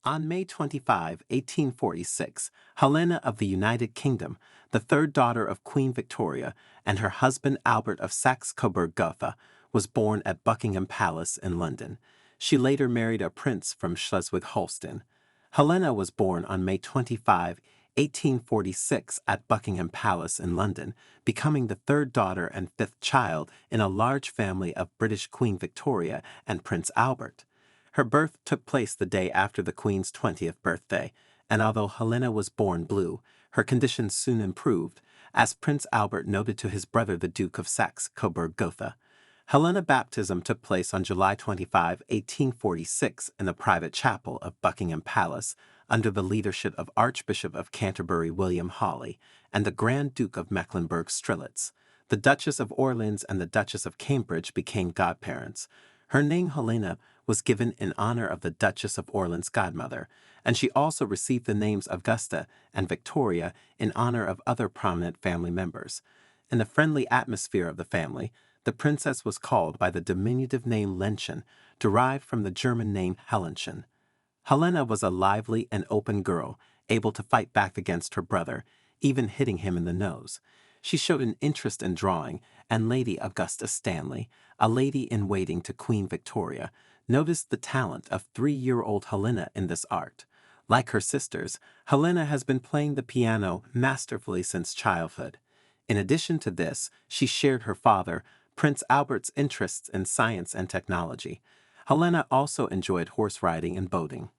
On May 25, 1846, Helena of the United Kingdom, the third daughter of Queen Victoria, and her husband Albert of Saxe-Coburg-Gotha, was born at Buckingham Palace in London. She later married a prince from Schleswig-Holstein. Helena was born on May 25, 1846 at Buckingham Palace in London, becoming the third daughter and fifth child in a large family of British Queen Victoria and Prince Albert. Her birth took place the day after the Queen's 20th birthday, and although Helena was born blue, her condition soon improved, as Prince Albert noted to his brother the Duke of Saxe-Coburg-Gotha. Helena's baptism took place on July 25, 1846 in the private chapel of Buckingham Palace under the leadership of Archbishop of Canterbury William Hawley and the Grand Duke of Mecklenburg-Strelitz. The Duchess of Orleans and the Duchess of Cambridge became godparents. Her name Helena was given in honor of the Duchess of Orleans' godmother, and she also received the names Augusta and Victoria in honor of other prominent family members. In the friendly atmosphere of the family, the princess was called by the diminutive name Lenchen, derived from the German name Hellenchen. Helena was a lively and open girl, able to fight back against her brother, even hitting him in the nose. She showed an interest in drawing, and Lady Augusta Stanley, a lady-in-waiting to Queen Victoria, noticed the talent of 3-year-old Helena in this art. Like her sisters, Helena has been playing the piano masterfully since childhood. In addition to this, she shared her father, Prince Albert's interests in science and technology. Helena also enjoyed horse riding and boating.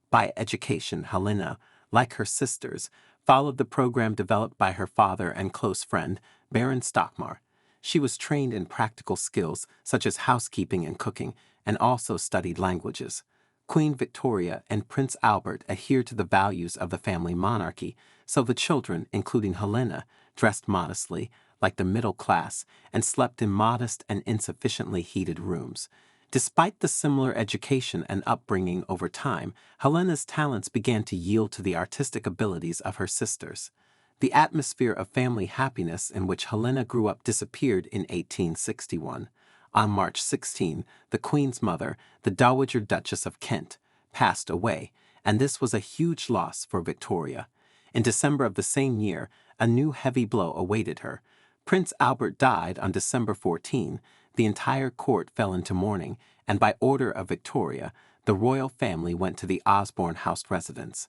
By education, Helena, like her sisters, followed the program developed by her father and close friend, Baron Stockmar. She was trained in practical skills such as housekeeping and cooking, and also studied languages. Queen Victoria and Prince Albert adhered to the values of the family monarchy, so the children, including Helena, dressed modestly, like the middle class, and slept in modest and insufficiently heated rooms. Despite the similar education and upbringing over time, Helena's talents began to yield to the artistic abilities of her sisters. The atmosphere of family happiness in which Helena grew up disappeared in 1861. On March 16, the Queen's mother, the Dowager Duchess of Kent, passed away, and this was a huge loss for Victoria. In December of the same year, a new heavy blow awaited her. Prince Albert died on December 14. The entire court fell into mourning, and by order of Victoria, the royal family went to the Osborne House residence.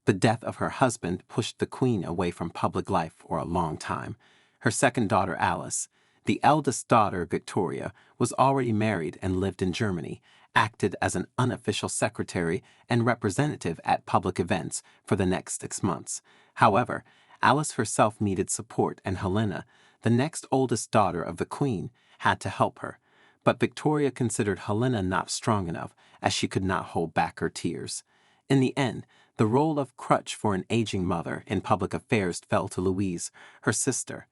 The death of her husband pushed the Queen away from public life for a long time. Her second daughter, Alice, the eldest daughter, Victoria, was already married and lived in Germany, acted as an unofficial secretary and representative at public events for the next 6 months. However, Alice herself needed support, and Helena, the next oldest daughter of the Queen, had to help her. But Victoria considered Helena not strong enough, as she could not hold back her tears. In the end, the role of crutch for an aging mother in public affairs fell to Louise, her sister.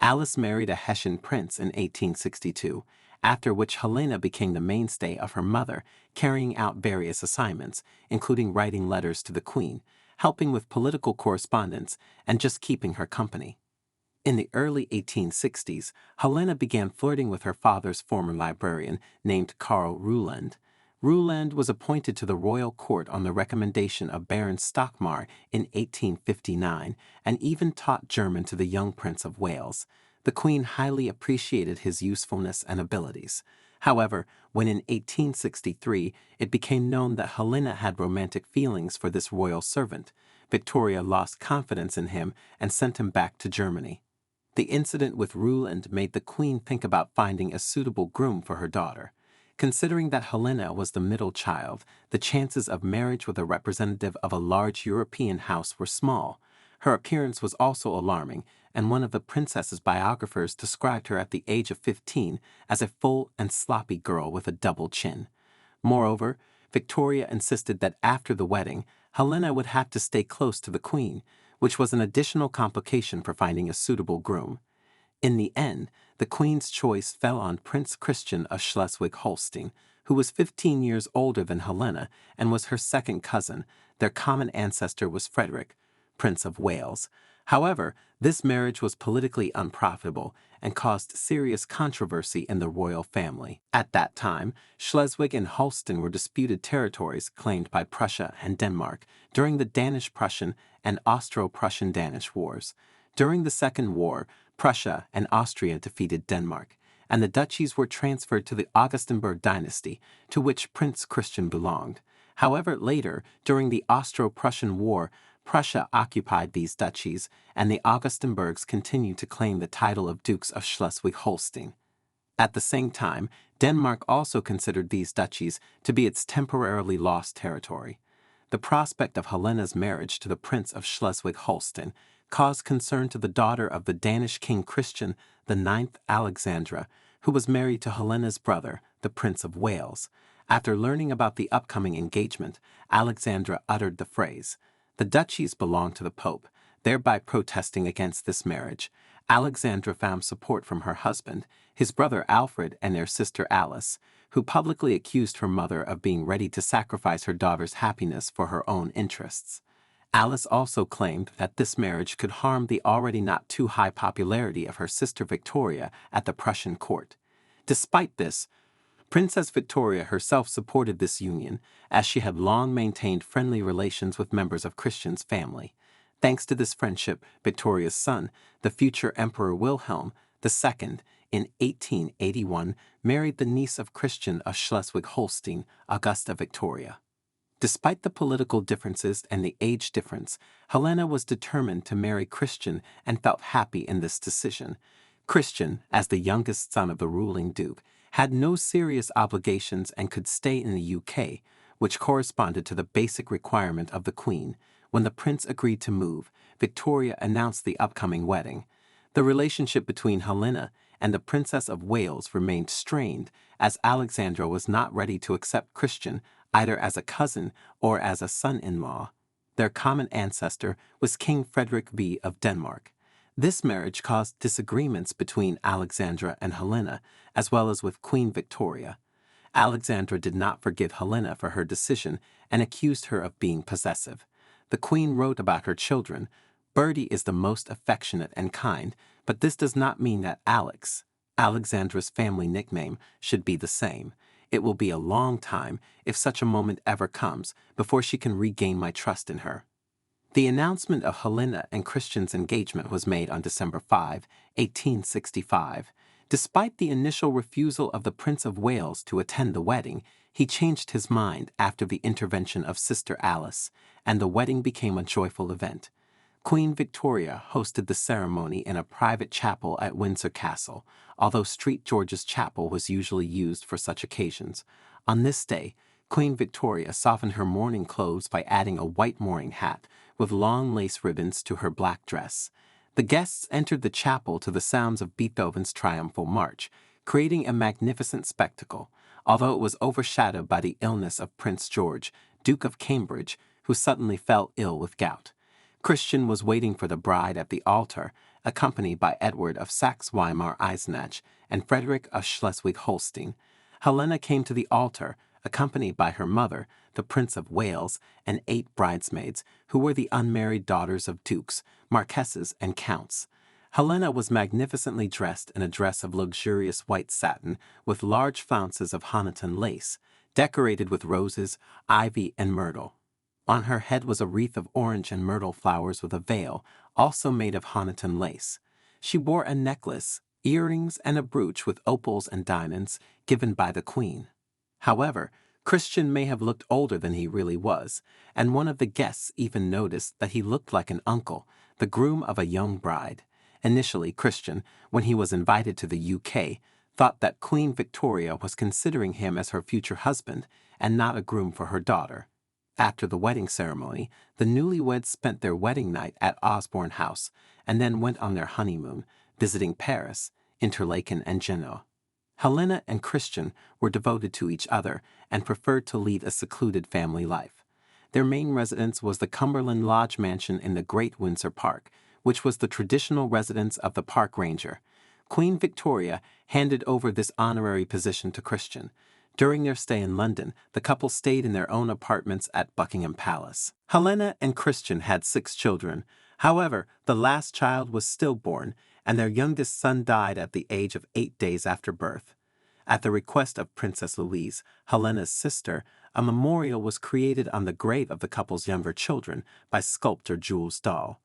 Alice married a Hessian prince in 1862, after which Helena became the mainstay of her mother, carrying out various assignments, including writing letters to the Queen, helping with political correspondence, and just keeping her company. In the early 1860s, Helena began flirting with her father's former librarian named Karl Ruland. Ruland was appointed to the royal court on the recommendation of Baron Stockmar in 1859 and even taught German to the young Prince of Wales. The Queen highly appreciated his usefulness and abilities. However, when in 1863 it became known that Helena had romantic feelings for this royal servant, Victoria lost confidence in him and sent him back to Germany. The incident with Ruland made the Queen think about finding a suitable groom for her daughter. Considering that Helena was the middle child, the chances of marriage with a representative of a large European house were small. Her appearance was also alarming, and one of the princess's biographers described her at the age of 15 as a full and sloppy girl with a double chin. Moreover, Victoria insisted that after the wedding, Helena would have to stay close to the Queen, which was an additional complication for finding a suitable groom. In the end, the Queen's choice fell on Prince Christian of Schleswig-Holstein, who was 15 years older than Helena and was her second cousin. Their common ancestor was Frederick, Prince of Wales. However, this marriage was politically unprofitable and caused serious controversy in the royal family. At that time, Schleswig and Holstein were disputed territories claimed by Prussia and Denmark during the Danish-Prussian and Austro-Prussian-Danish Wars. During the Second War, Prussia and Austria defeated Denmark, and the duchies were transferred to the Augustenburg dynasty, to which Prince Christian belonged. However, later, during the Austro-Prussian War, Prussia occupied these duchies, and the Augustenburgs continued to claim the title of Dukes of Schleswig-Holstein. At the same time, Denmark also considered these duchies to be its temporarily lost territory. The prospect of Helena's marriage to the Prince of Schleswig-Holstein caused concern to the daughter of the Danish King Christian IX, Alexandra, who was married to Helena's brother, the Prince of Wales. After learning about the upcoming engagement, Alexandra uttered the phrase, "The duchies belong to the Pope," thereby protesting against this marriage. Alexandra found support from her husband, his brother Alfred, and their sister Alice, who publicly accused her mother of being ready to sacrifice her daughter's happiness for her own interests. Alice also claimed that this marriage could harm the already not too high popularity of her sister Victoria at the Prussian court. Despite this, Princess Victoria herself supported this union, as she had long maintained friendly relations with members of Christian's family. Thanks to this friendship, Victoria's son, the future Emperor Wilhelm II, in 1881, married the niece of Christian of Schleswig-Holstein, Augusta Victoria. Despite the political differences and the age difference, Helena was determined to marry Christian and felt happy in this decision. Christian, as the youngest son of the ruling duke, had no serious obligations and could stay in the UK, which corresponded to the basic requirement of the Queen. When the prince agreed to move, Victoria announced the upcoming wedding. The relationship between Helena and the Princess of Wales remained strained, as Alexandra was not ready to accept Christian either as a cousin or as a son-in-law. Their common ancestor was King Frederick V of Denmark. This marriage caused disagreements between Alexandra and Helena, as well as with Queen Victoria. Alexandra did not forgive Helena for her decision and accused her of being possessive. The Queen wrote about her children, "Bertie is the most affectionate and kind, but this does not mean that Alex, Alexandra's family nickname, should be the same. It will be a long time, if such a moment ever comes, before she can regain my trust in her." The announcement of Helena and Christian's engagement was made on December 5, 1865. Despite the initial refusal of the Prince of Wales to attend the wedding, he changed his mind after the intervention of Sister Alice, and the wedding became a joyful event. Queen Victoria hosted the ceremony in a private chapel at Windsor Castle, although St. George's Chapel was usually used for such occasions. On this day, Queen Victoria softened her mourning clothes by adding a white mourning hat with long lace ribbons to her black dress. The guests entered the chapel to the sounds of Beethoven's Triumphal March, creating a magnificent spectacle, although it was overshadowed by the illness of Prince George, Duke of Cambridge, who suddenly fell ill with gout. Christian was waiting for the bride at the altar, accompanied by Edward of Saxe-Weimar-Eisenach and Frederick of Schleswig-Holstein. Helena came to the altar, accompanied by her mother, the Prince of Wales, and 8 bridesmaids, who were the unmarried daughters of dukes, marquesses, and counts. Helena was magnificently dressed in a dress of luxurious white satin with large flounces of Honiton lace, decorated with roses, ivy, and myrtle. On her head was a wreath of orange and myrtle flowers with a veil, also made of Honiton lace. She wore a necklace, earrings, and a brooch with opals and diamonds, given by the Queen. However, Christian may have looked older than he really was, and one of the guests even noticed that he looked like an uncle, the groom of a young bride. Initially, Christian, when he was invited to the UK, thought that Queen Victoria was considering him as her future husband and not a groom for her daughter. After the wedding ceremony, the newlyweds spent their wedding night at Osborne House and then went on their honeymoon, visiting Paris, Interlaken, and Genoa. Helena and Christian were devoted to each other and preferred to lead a secluded family life. Their main residence was the Cumberland Lodge Mansion in the Great Windsor Park, which was the traditional residence of the park ranger. Queen Victoria handed over this honorary position to Christian. During their stay in London, the couple stayed in their own apartments at Buckingham Palace. Helena and Christian had 6 children. However, the last child was stillborn, and their youngest son died at the age of 8 days after birth. At the request of Princess Louise, Helena's sister, a memorial was created on the grave of the couple's younger children by sculptor Jules Dahl.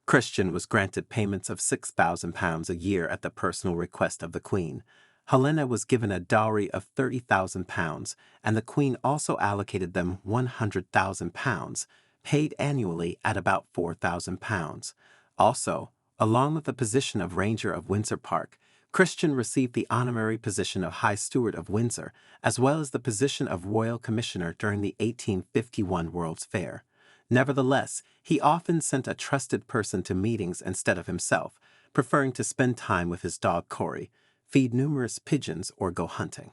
Christian was granted payments of £6,000 a year at the personal request of the Queen. Helena was given a dowry of £30,000, and the Queen also allocated them £100,000, paid annually at about £4,000. Also, along with the position of Ranger of Windsor Park, Christian received the honorary position of High Steward of Windsor, as well as the position of Royal Commissioner during the 1851 World's Fair. Nevertheless, he often sent a trusted person to meetings instead of himself, preferring to spend time with his dog Cory, feed numerous pigeons, or go hunting.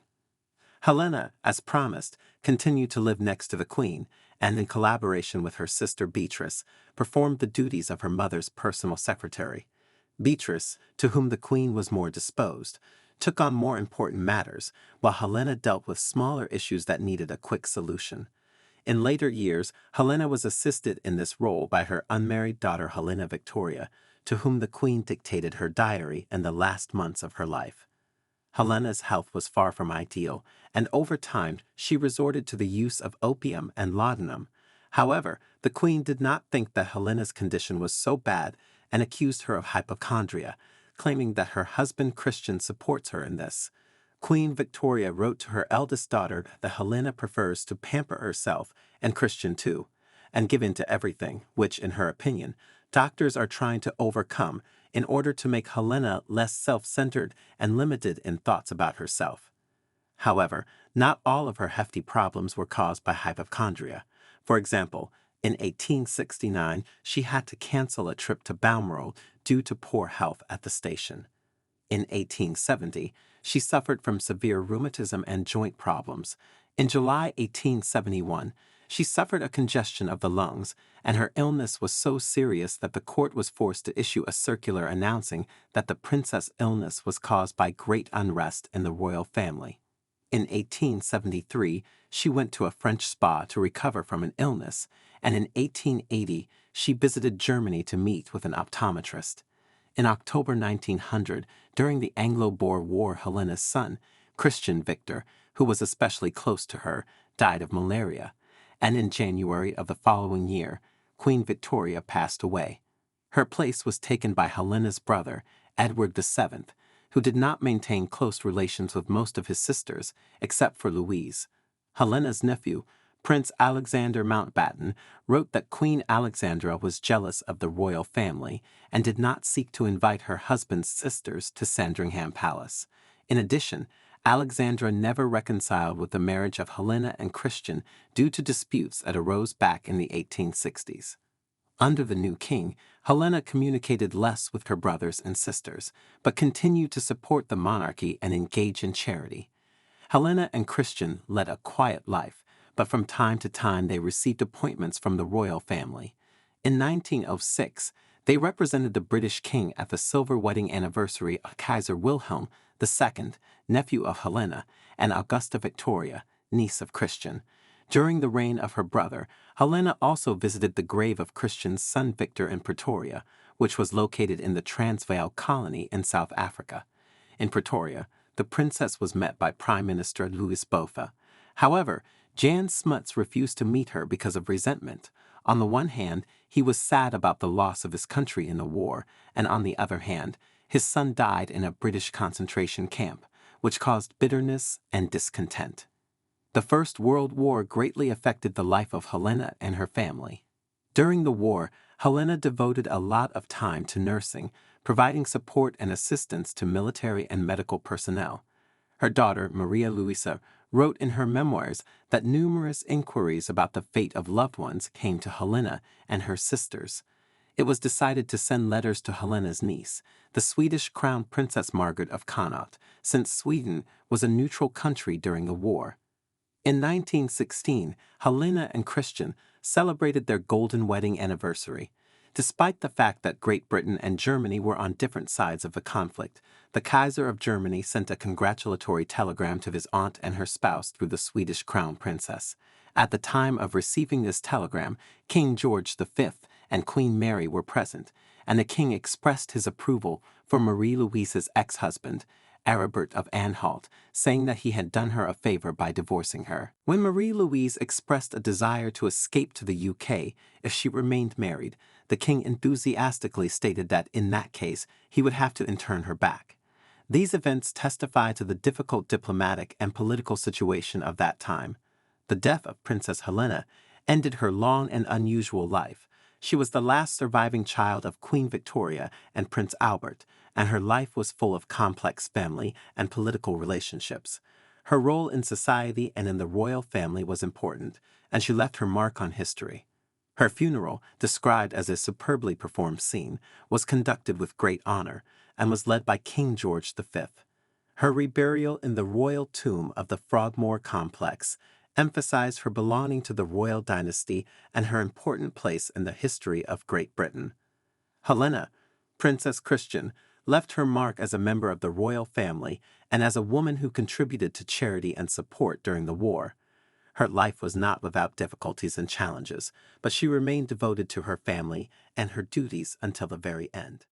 Helena, as promised, continued to live next to the Queen, and in collaboration with her sister Beatrice, performed the duties of her mother's personal secretary. Beatrice, to whom the Queen was more disposed, took on more important matters, while Helena dealt with smaller issues that needed a quick solution. In later years, Helena was assisted in this role by her unmarried daughter Helena Victoria, to whom the Queen dictated her diary in the last months of her life. Helena's health was far from ideal, and over time she resorted to the use of opium and laudanum. However, the Queen did not think that Helena's condition was so bad and accused her of hypochondria, claiming that her husband Christian supports her in this. Queen Victoria wrote to her eldest daughter that Helena prefers to pamper herself, and Christian too, and give in to everything, which, in her opinion, doctors are trying to overcome in order to make Helena less self-centered and limited in thoughts about herself. However, not all of her hefty problems were caused by hypochondria. For example, in 1869, she had to cancel a trip to Balmoral due to poor health at the station. In 1870, she suffered from severe rheumatism and joint problems. In July 1871, she suffered a congestion of the lungs, and her illness was so serious that the court was forced to issue a circular announcing that the princess' illness was caused by great unrest in the royal family. In 1873, she went to a French spa to recover from an illness, and in 1880, she visited Germany to meet with an optometrist. In October 1900, during the Anglo-Boer War, Helena's son, Christian Victor, who was especially close to her, died of malaria, and in January of the following year, Queen Victoria passed away. Her place was taken by Helena's brother, Edward VII, who did not maintain close relations with most of his sisters, except for Louise. Helena's nephew, Prince Alexander Mountbatten, wrote that Queen Alexandra was jealous of the royal family and did not seek to invite her husband's sisters to Sandringham Palace. In addition, Alexandra never reconciled with the marriage of Helena and Christian due to disputes that arose back in the 1860s. Under the new king, Helena communicated less with her brothers and sisters, but continued to support the monarchy and engage in charity. Helena and Christian led a quiet life, but from time to time they received appointments from the royal family. In 1906, they represented the British king at the silver wedding anniversary of Kaiser Wilhelm II, nephew of Helena, and Augusta Victoria, niece of Christian. During the reign of her brother, Helena also visited the grave of Christian's son Victor in Pretoria, which was located in the Transvaal colony in South Africa. In Pretoria, the princess was met by Prime Minister Louis Botha. However, Jan Smuts refused to meet her because of resentment. On the one hand, he was sad about the loss of his country in the war, and on the other hand, his son died in a British concentration camp, which caused bitterness and discontent. The First World War greatly affected the life of Helena and her family. During the war, Helena devoted a lot of time to nursing, providing support and assistance to military and medical personnel. Her daughter, Maria Luisa, wrote in her memoirs that numerous inquiries about the fate of loved ones came to Helena and her sisters. It was decided to send letters to Helena's niece, the Swedish Crown Princess Margaret of Connaught, since Sweden was a neutral country during the war. In 1916, Helena and Christian celebrated their golden wedding anniversary. Despite the fact that Great Britain and Germany were on different sides of the conflict, the Kaiser of Germany sent a congratulatory telegram to his aunt and her spouse through the Swedish Crown Princess. At the time of receiving this telegram, King George V and Queen Mary were present, and the king expressed his approval for Marie-Louise's ex-husband, Aribert of Anhalt, saying that he had done her a favor by divorcing her. When Marie-Louise expressed a desire to escape to the UK if she remained married, the king enthusiastically stated that in that case he would have to intern her back. These events testify to the difficult diplomatic and political situation of that time. The death of Princess Helena ended her long and unusual life. She was the last surviving child of Queen Victoria and Prince Albert, and her life was full of complex family and political relationships. Her role in society and in the royal family was important, and she left her mark on history. Her funeral, described as a superbly performed scene, was conducted with great honor and was led by King George V. Her reburial in the royal tomb of the Frogmore Complex emphasized her belonging to the royal dynasty and her important place in the history of Great Britain. Helena, Princess Christian, left her mark as a member of the royal family and as a woman who contributed to charity and support during the war. Her life was not without difficulties and challenges, but she remained devoted to her family and her duties until the very end.